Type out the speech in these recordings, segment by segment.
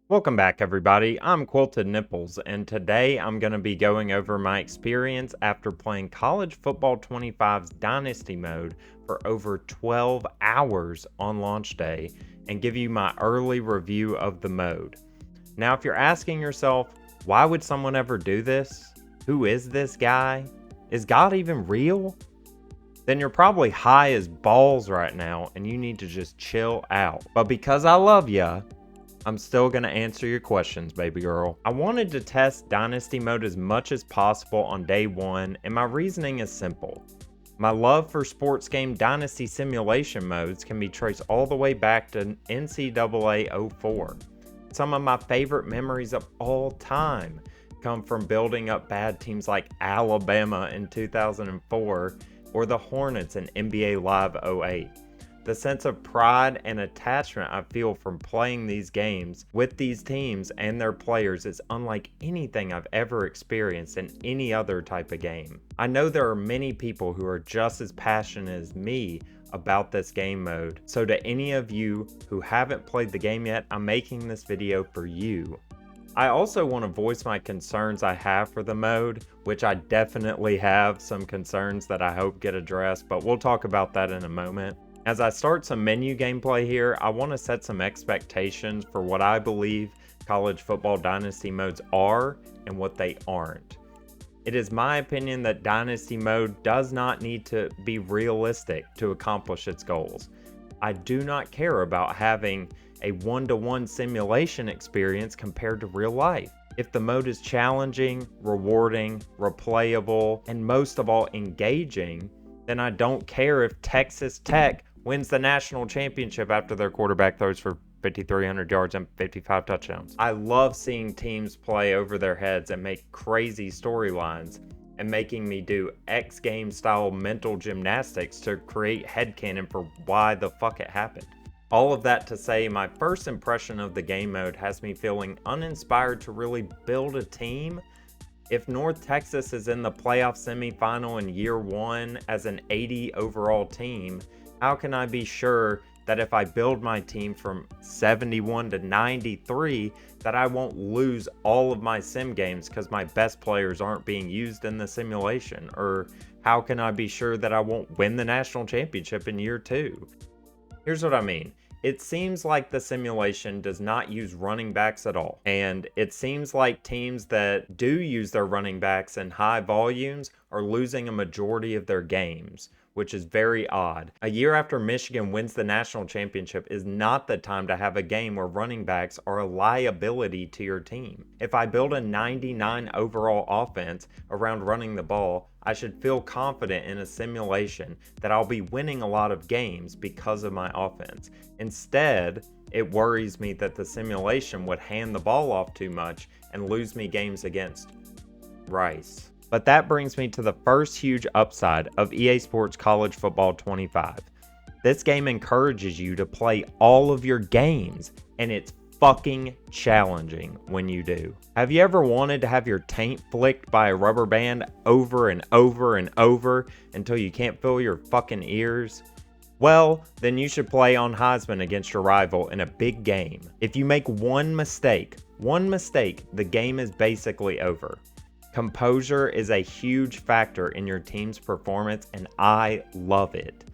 Welcome back, everybody. I'm QuiltedNipples, and today I'm going to be going over my experience after playing College Football 25's Dynasty Mode for over 12 hours on launch day and give you my early review of the mode. Now, if you're asking yourself, why would someone ever do this? Who is this guy? Is God even real? Then you're probably high as balls right now and you need to just chill out. But because I love ya, I'm still going to answer your questions, baby girl. I wanted to test Dynasty Mode as much as possible on day one, and my reasoning is simple. My love for sports game Dynasty simulation modes can be traced all the way back to NCAA 04. Some of my favorite memories of all time come from building up bad teams like Alabama in 2004 or the Hornets in NBA Live 08. The sense of pride and attachment I feel from playing these games with these teams and their players is unlike anything I've ever experienced in any other type of game. I know there are many people who are just as passionate as me about this game mode, so to any of you who haven't played the game yet, I'm making this video for you. I also want to voice my concerns I have for the mode, which I definitely have some concerns that I hope get addressed, but we'll talk about that in a moment. As I start some menu gameplay here, I want to set some expectations for what I believe College Football Dynasty modes are and what they aren't. It is my opinion that Dynasty mode does not need to be realistic to accomplish its goals. I do not care about having a one-to-one simulation experience compared to real life. If the mode is challenging, rewarding, replayable, and most of all engaging, then I don't care if Texas Tech wins the national championship after their quarterback throws for 5,300 yards and 55 touchdowns. I love seeing teams play over their heads and make crazy storylines and making me do X Games style mental gymnastics to create headcanon for why the fuck it happened. All of that to say, my first impression of the game mode has me feeling uninspired to really build a team. If North Texas is in the playoff semifinal in year one as an 80 overall team, how can I be sure that if I build my team from 71 to 93 that I won't lose all of my sim games because my best players aren't being used in the simulation? Or how can I be sure that I won't win the national championship in year two? Here's what I mean. It seems like the simulation does not use running backs at all. And it seems like teams that do use their running backs in high volumes are losing a majority of their games, which is very odd. A year after Michigan wins the national championship is not the time to have a game where running backs are a liability to your team. If I build a 99 overall offense around running the ball, I should feel confident in a simulation that I'll be winning a lot of games because of my offense. Instead, it worries me that the simulation would hand the ball off too much and lose me games against Rice. But that brings me to the first huge upside of EA Sports College Football 25. This game encourages you to play all of your games, and it's fucking challenging when you do. Have you ever wanted to have your taint flicked by a rubber band over and over and over until you can't feel your fucking ears? Well, then you should play on Heisman against your rival in a big game. If you make one mistake, the game is basically over. Composure is a huge factor in your team's performance, and I love it.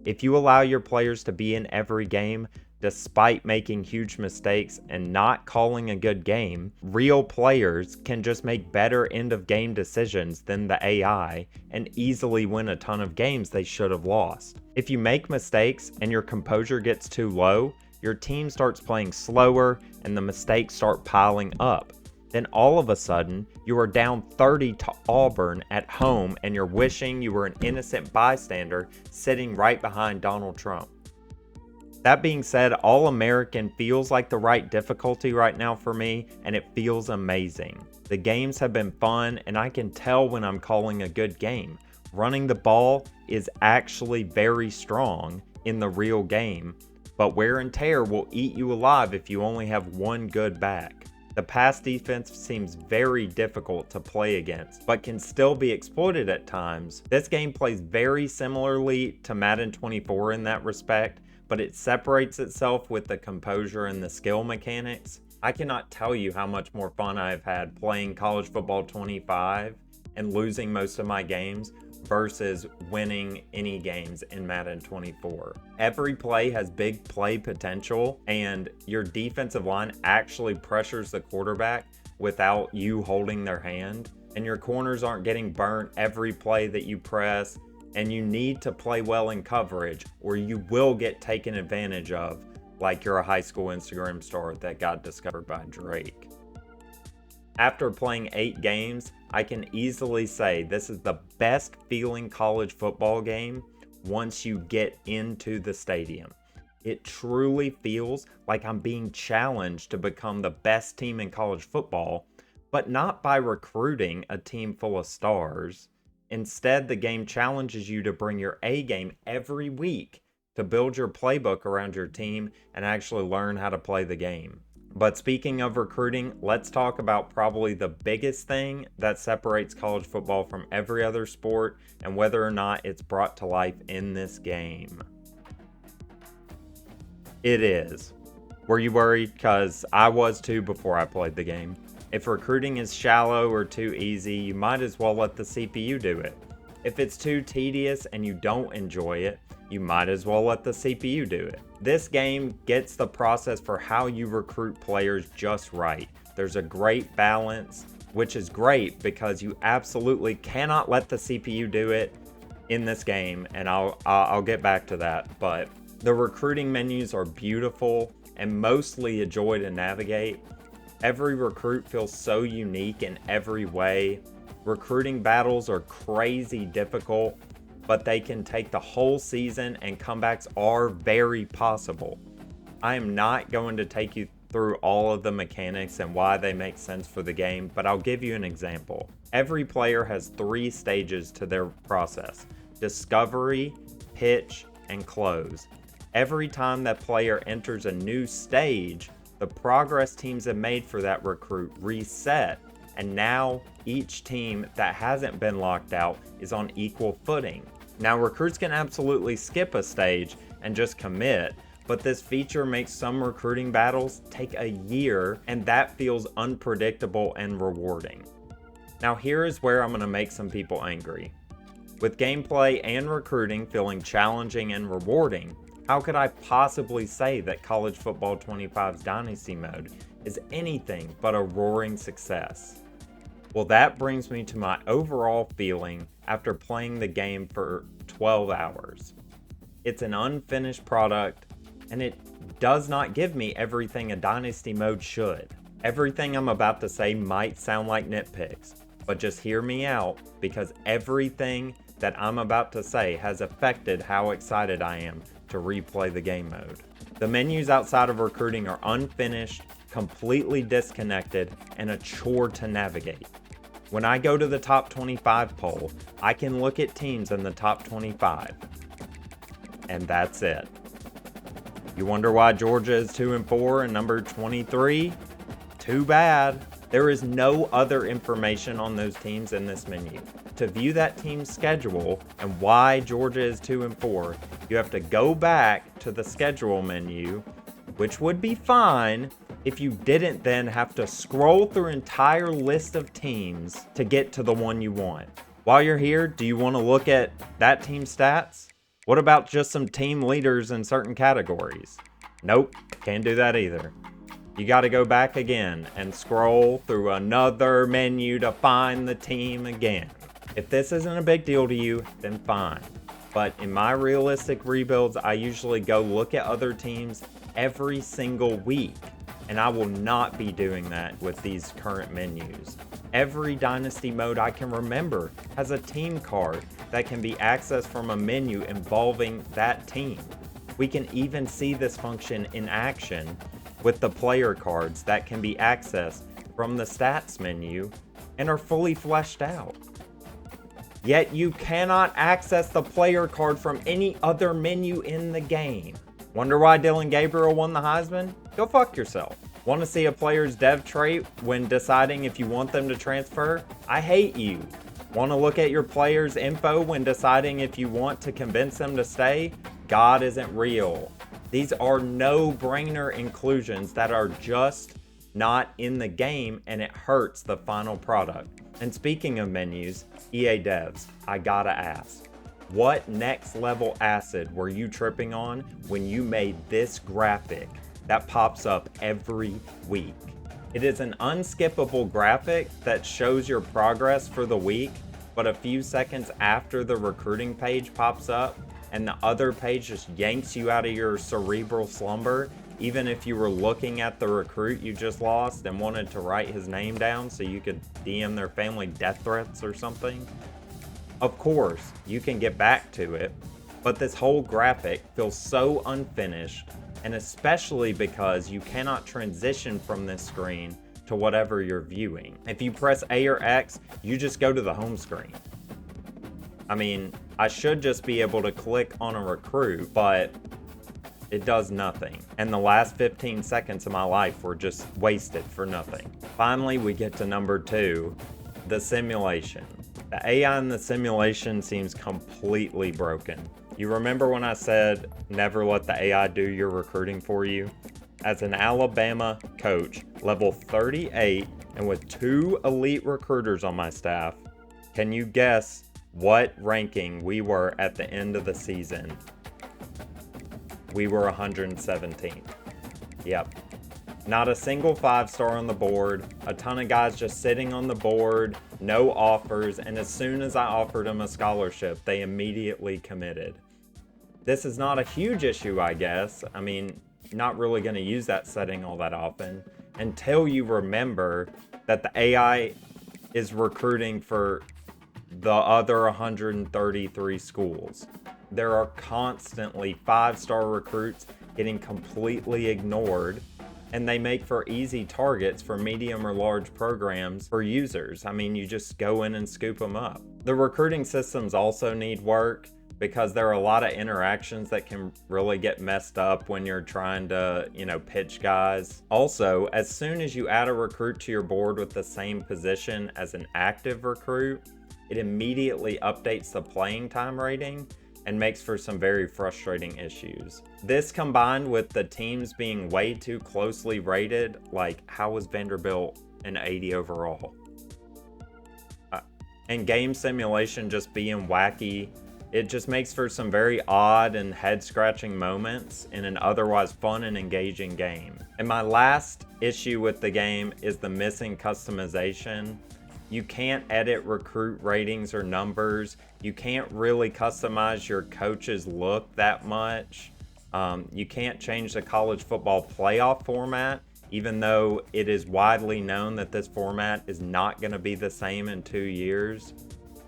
If you allow your players to be in every game, despite making huge mistakes and not calling a good game, real players can just make better end-of-game decisions than the AI and easily win a ton of games they should have lost. If you make mistakes and your composure gets too low, your team starts playing slower and the mistakes start piling up. Then all of a sudden, you are down 30 to Auburn at home and you're wishing you were an innocent bystander sitting right behind Donald Trump. That being said, All-American feels like the right difficulty right now for me, and it feels amazing. The games have been fun, and I can tell when I'm calling a good game. Running the ball is actually very strong in the real game, but wear and tear will eat you alive if you only have one good back. The pass defense seems very difficult to play against, but can still be exploited at times. This game plays very similarly to Madden 24 in that respect, but it separates itself with the composure and the skill mechanics. I cannot tell you how much more fun I've had playing College Football 25 and losing most of my games versus winning any games in Madden 24. Every play has big play potential, and your defensive line actually pressures the quarterback without you holding their hand, and your corners aren't getting burnt every play that you press, and you need to play well in coverage or you will get taken advantage of, like you're a high school Instagram star that got discovered by Drake. After playing 8 games, I can easily say this is the best feeling college football game once you get into the stadium. It truly feels like I'm being challenged to become the best team in college football, but not by recruiting a team full of stars. Instead, the game challenges you to bring your A game every week to build your playbook around your team and actually learn how to play the game. But speaking of recruiting, let's talk about probably the biggest thing that separates college football from every other sport and whether or not it's brought to life in this game. It is. Were you worried? Because I was too before I played the game. If recruiting is shallow or too easy, you might as well let the CPU do it. If it's too tedious and you don't enjoy it, you might as well let the CPU do it. This game gets the process for how you recruit players just right. There's a great balance, which is great because you absolutely cannot let the CPU do it in this game, and I'll get back to that. But the recruiting menus are beautiful and mostly a joy to navigate. Every recruit feels so unique in every way. Recruiting battles are crazy difficult, but they can take the whole season and comebacks are very possible. I am not going to take you through all of the mechanics and why they make sense for the game, but I'll give you an example. Every player has 3 stages to their process: discovery, pitch, and close. Every time that player enters a new stage, the progress teams have made for that recruit reset, and now each team that hasn't been locked out is on equal footing. Now, recruits can absolutely skip a stage and just commit, but this feature makes some recruiting battles take a year, and that feels unpredictable and rewarding. Now, here is where I'm going to make some people angry. With gameplay and recruiting feeling challenging and rewarding, how could I possibly say that College Football 25's Dynasty Mode is anything but a roaring success? Well, that brings me to my overall feeling after playing the game for 12 hours. It's an unfinished product, and it does not give me everything a Dynasty Mode should. Everything I'm about to say might sound like nitpicks, but just hear me out, because everything that I'm about to say has affected how excited I am to replay the game mode. The menus outside of recruiting are unfinished, completely disconnected, and a chore to navigate. When I go to the top 25 poll, I can look at teams in the top 25. And that's it. You wonder why Georgia is 2-4 and number 23? Too bad. There is no other information on those teams in this menu. To view that team's schedule and why Georgia is 2-4, you have to go back to the schedule menu, which would be fine if you didn't then have to scroll through an entire list of teams to get to the one you want. While you're here, do you want to look at that team's stats? What about just some team leaders in certain categories? Nope, can't do that either. You got to go back again and scroll through another menu to find the team again. If this isn't a big deal to you, then fine. But in my realistic rebuilds, I usually go look at other teams every single week, and I will not be doing that with these current menus. Every Dynasty Mode I can remember has a team card that can be accessed from a menu involving that team. We can even see this function in action with the player cards that can be accessed from the stats menu and are fully fleshed out. Yet you cannot access the player card from any other menu in the game. Wonder why Dylan Gabriel won the Heisman? Go fuck yourself. Want to see a player's dev trait when deciding if you want them to transfer? I hate you. Want to look at your player's info when deciding if you want to convince them to stay? God isn't real. These are no-brainer inclusions that are just not in the game, and it hurts the final product. And speaking of menus, EA devs, I gotta ask, what next level acid were you tripping on when you made this graphic that pops up every week? It is an unskippable graphic that shows your progress for the week, but a few seconds after the recruiting page pops up and the other page just yanks you out of your cerebral slumber, even if you were looking at the recruit you just lost and wanted to write his name down so you could DM their family death threats or something. Of course, you can get back to it, but this whole graphic feels so unfinished, and especially because you cannot transition from this screen to whatever you're viewing. If you press A or X, you just go to the home screen. I mean, I should just be able to click on a recruit, but it does nothing. And the last 15 seconds of my life were just wasted for nothing. Finally, we get to number 2, the simulation. The AI in the simulation seems completely broken. You remember when I said never let the AI do your recruiting for you? As an Alabama coach, level 38, and with 2 elite recruiters on my staff, can you guess what ranking we were at the end of the season? We were 117th. Yep. Not a single 5-star on the board, a ton of guys just sitting on the board, no offers, and as soon as I offered them a scholarship, they immediately committed. This is not a huge issue, I guess. I mean, not really going to use that setting all that often until you remember that the AI is recruiting for the other 133 schools. There are constantly 5-star recruits getting completely ignored, and they make for easy targets for medium or large programs for users. I mean, you just go in and scoop them up. The recruiting systems also need work, because there are a lot of interactions that can really get messed up when you're trying to, pitch guys. Also, as soon as you add a recruit to your board with the same position as an active recruit, it immediately updates the playing time rating and makes for some very frustrating issues. This combined with the teams being way too closely rated, like how was Vanderbilt an 80 overall? And game simulation just being wacky, it just makes for some very odd and head-scratching moments in an otherwise fun and engaging game. And my last issue with the game is the missing customization. You can't edit recruit ratings or numbers. You can't really customize your coach's look that much. You can't change the college football playoff format, even though it is widely known that this format is not going to be the same in 2 years.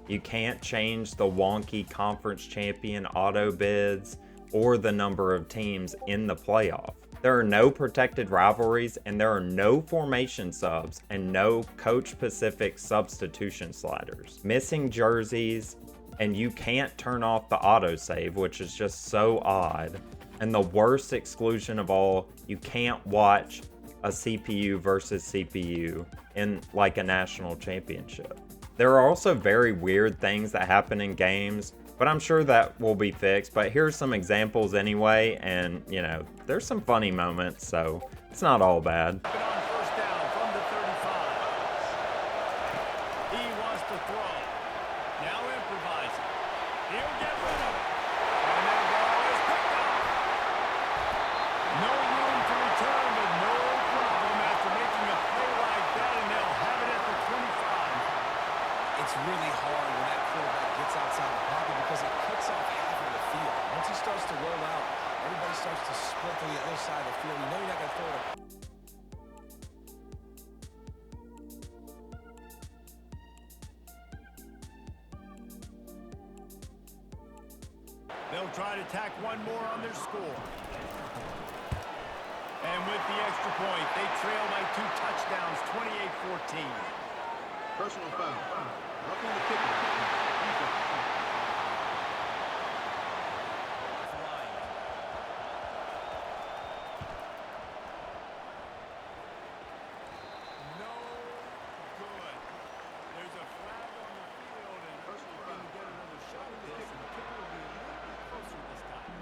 You can't change the wonky conference champion auto bids or the number of teams in the playoff. There are no protected rivalries, and there are no formation subs and no coach-specific substitution sliders. Missing jerseys, and you can't turn off the autosave, which is just so odd. And the worst exclusion of all, you can't watch a CPU versus CPU in like a national championship. There are also very weird things that happen in games, but I'm sure that will be fixed. But here's some examples anyway, and there's some funny moments, so it's not all bad. First down from the 35. He wants to throw. Now improvising. He'll get rid of it. And that ball is picked up. No room to return, but no problem after making a play like that, and they'll have it at the 25. It's really hard when that quarterback gets outside the pocket because it cuts off half of the field. Once he starts to roll out, everybody starts to split to the other side of the field. You know you're not going to throw it. They'll try to tack one more on their score. And with the extra point, they trail by 2 touchdowns, 28-14. Personal foul. Roughing the kicker. No good. There's a flag on the field, and personal foul. Get another shot at this, and the kicker will be a little bit closer this time.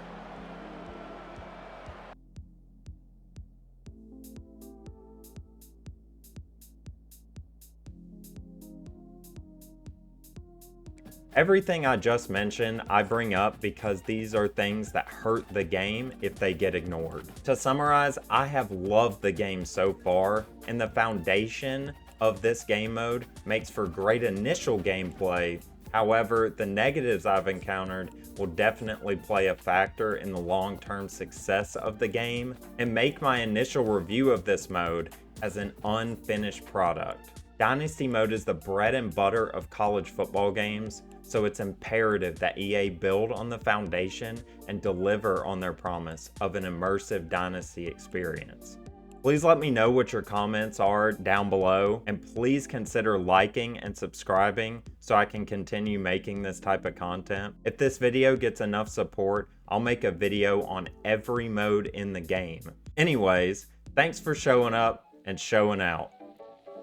Everything I just mentioned, I bring up because these are things that hurt the game if they get ignored. To summarize, I have loved the game so far, and the foundation of this game mode makes for great initial gameplay. However, the negatives I've encountered will definitely play a factor in the long-term success of the game and make my initial review of this mode as an unfinished product. Dynasty Mode is the bread and butter of college football games, so it's imperative that EA build on the foundation and deliver on their promise of an immersive Dynasty experience. Please let me know what your comments are down below, and please consider liking and subscribing so I can continue making this type of content. If this video gets enough support, I'll make a video on every mode in the game. Anyways, thanks for showing up and showing out.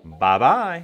Bye-bye.